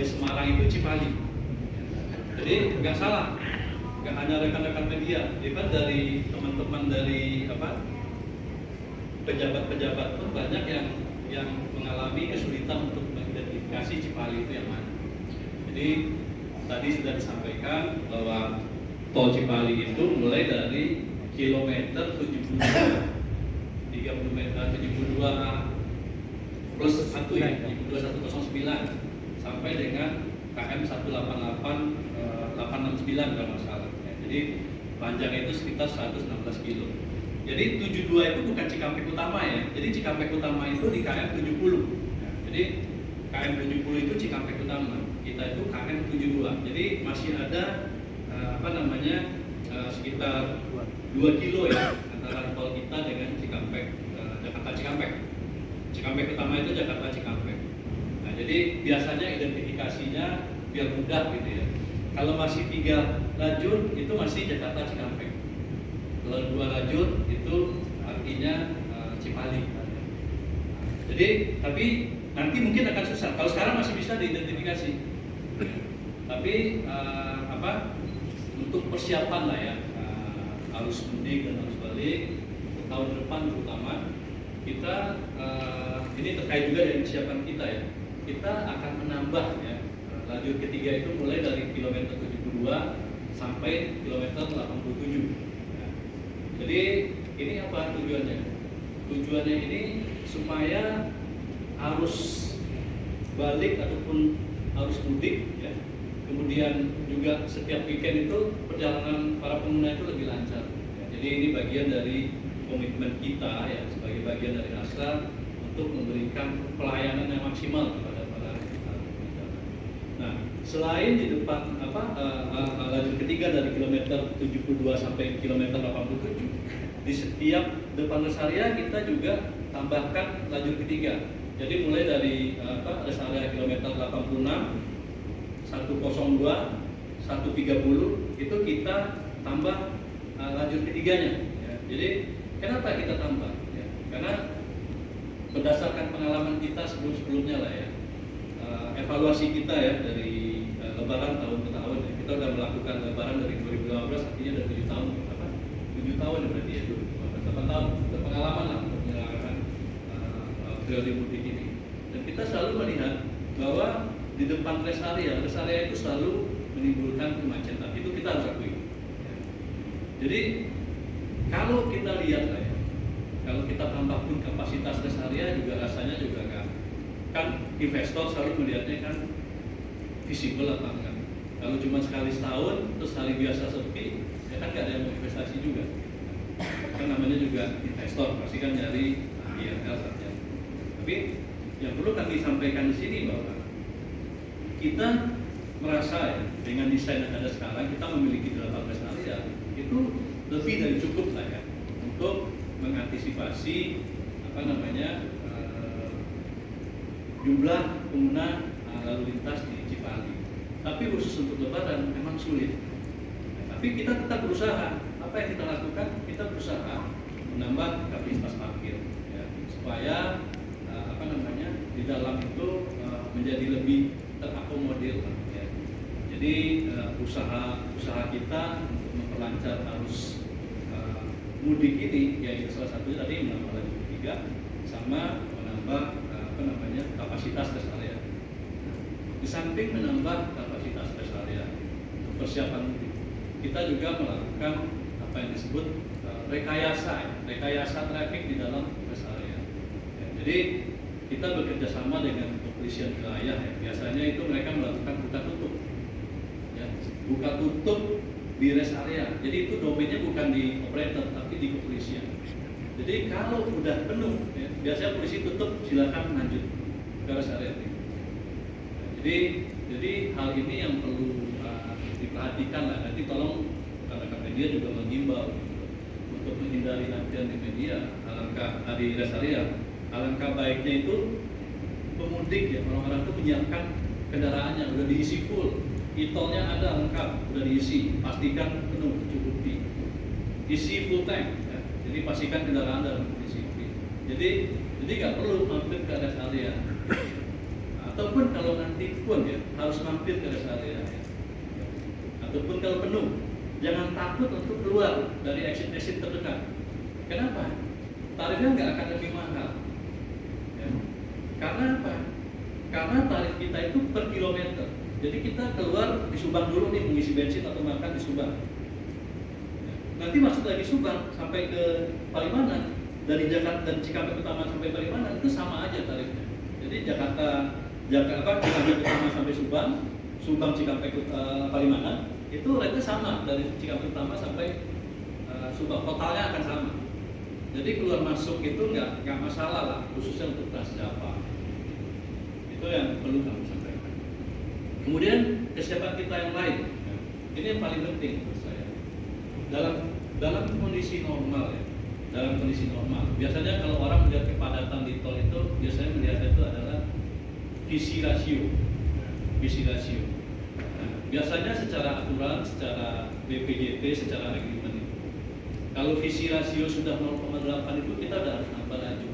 dari Semarang itu Cipali. Jadi nggak salah, nggak hanya rekan-rekan media, bahkan dari teman-teman dari pejabat-pejabat pun banyak yang mengalami kesulitan untuk mengidentifikasi Cipali itu yang mana. Jadi tadi sudah disampaikan bahwa tol Cipali itu mulai dari kilometer 72 plus 1 ya, 72109 sampai dengan KM 188 869 kalau nggak salah. Jadi panjangnya itu sekitar 116 kilo. Jadi 72 itu bukan Cikampek Utama ya. Jadi Cikampek Utama itu di KM 70. Jadi KM 70 itu Cikampek Utama. Kita itu KM 72. Jadi masih ada sekitar 2 kilo ya antara tol kita dengan Cikampek, Jakarta Cikampek. Cikampek Utama itu Jakarta Cikampek. Nah, jadi biasanya identifikasinya biar mudah gitu ya. Kalau masih 3 lajur itu masih Jakarta Cikampek. Kalau 2 lajur itu artinya Cipali. Jadi tapi nanti mungkin akan susah. Kalau sekarang masih bisa diidentifikasi. Tapi untuk persiapan lah ya, arus mudik dan arus balik untuk tahun depan terutama kita ini terkait juga dengan persiapan kita ya. Kita akan menambah ya lajur ketiga itu mulai dari kilometer 72 sampai kilometer 87. Ya. Jadi ini apa tujuannya? Tujuannya ini supaya arus balik ataupun arus mudik ya, kemudian juga setiap weekend itu perjalanan para pengguna itu lebih lancar ya. Jadi ini bagian dari komitmen kita ya sebagai bagian dari Astra untuk memberikan pelayanan yang maksimal kepada para pengguna. Nah, selain di depan lajur ketiga dari kilometer 72 sampai kilometer 87, di setiap depan rest area kita juga tambahkan lajur ketiga. Jadi mulai dari rest area kilometer 86, 102, 130 itu kita tambah lajur ketiganya. Ya. Jadi kenapa kita tambah? Ya, karena berdasarkan pengalaman kita sebelum-sebelumnya lah ya, evaluasi kita ya dari Lebaran tahun ke tahun ya. Kita sudah melakukan Lebaran dari 2015, artinya dari 7 tahun, 7 tahun ya berarti ya, 8 tahun berpengalaman lah untuk menyelenggarakan periode mudik ini. Dan kita selalu melihat bahwa di depan rest area itu selalu menimbulkan kemacetan. Itu kita harus akui. Jadi kalau kita lihat lah ya, kalau kita tambah pun kapasitas rest area juga rasanya juga kan investor selalu melihatnya kan visible apa enggak. Kalau cuma sekali setahun terus hari biasa sepi, ya kan nggak ada yang mau investasi juga. Kan namanya juga investor pasti kan nyari IRR saja. Tapi yang perlu kami sampaikan di sini bahwa kita merasa ya, dengan desain yang ada sekarang kita memiliki 18 area itu lebih dari cukup lah ya untuk mengantisipasi jumlah pengguna lalu lintas di Cipali. Tapi khusus untuk Lebaran memang sulit. Tapi kita tetap berusaha. Apa yang kita lakukan? Kita berusaha menambah kapasitas parkir ya, supaya di dalam itu menjadi lebih terakomodir ya. Jadi usaha kita untuk memperlancar arus mudik ini yaitu salah satunya tadi menambah lajur ketiga sama menambah kapasitas rest area. Di samping menambah kapasitas rest area untuk persiapan mudik, kita juga melakukan apa yang disebut rekayasa traffic di dalam rest area. Ya, jadi kita bekerja sama dengan kepolisian wilayah ya. Biasanya itu mereka melakukan buka tutup. Ya, buka tutup di rest area. Jadi itu domainnya bukan di operator tapi di kepolisian. Jadi kalau udah penuh, ya, biasanya polisi tutup, silakan lanjut ke rest area. Jadi hal ini yang perlu diperhatikan lah. Nanti tolong rekan-rekan media juga mengimbau untuk menghindari antrian di media, di rest area. Alangkah baiknya itu pemudik ya, orang-orang itu menyiapkan kendaraannya udah diisi full, e-tolnya ada lengkap, udah diisi, pastikan penuh, cukupi, isi full tank. Ya. Jadi pastikan kendaraan dalam kondisi full. Jadi nggak perlu mampir ke rest area. Atau ataupun kalau nanti pun ya harus mampir ke rest area ya. Ataupun kalau penuh, jangan takut untuk keluar dari exit terdekat. Kenapa? Tarifnya nggak akan lebih mahal. Ya. Karena apa? Karena tarif kita itu per kilometer. Jadi kita keluar di Subang dulu nih mengisi bensin atau makan di Subang. Ya. Nanti masuk lagi Subang sampai ke Palimanan, dari Jakarta dan Cikampek Utama sampai Palimanan itu sama aja tarifnya. Jadi Cikampek Utama sampai Subang Cikampek Palimanan itu rate sama dari Cikampek Utama sampai Subang, totalnya akan sama. Jadi keluar masuk itu nggak masalah lah, khususnya untuk Transjava. Itu yang perlu kami sampaikan. Kemudian kesiapan kita yang lain, ya. Ini yang paling penting menurut saya. Dalam kondisi normal ya, dalam kondisi normal. Biasanya kalau orang melihat kepadatan di tol itu, biasanya melihatnya itu adalah visi rasio. Nah, biasanya secara aturan, secara BPJT, secara agreement itu. Kalau visi rasio sudah 0,8 itu kita udah harus nambah laju.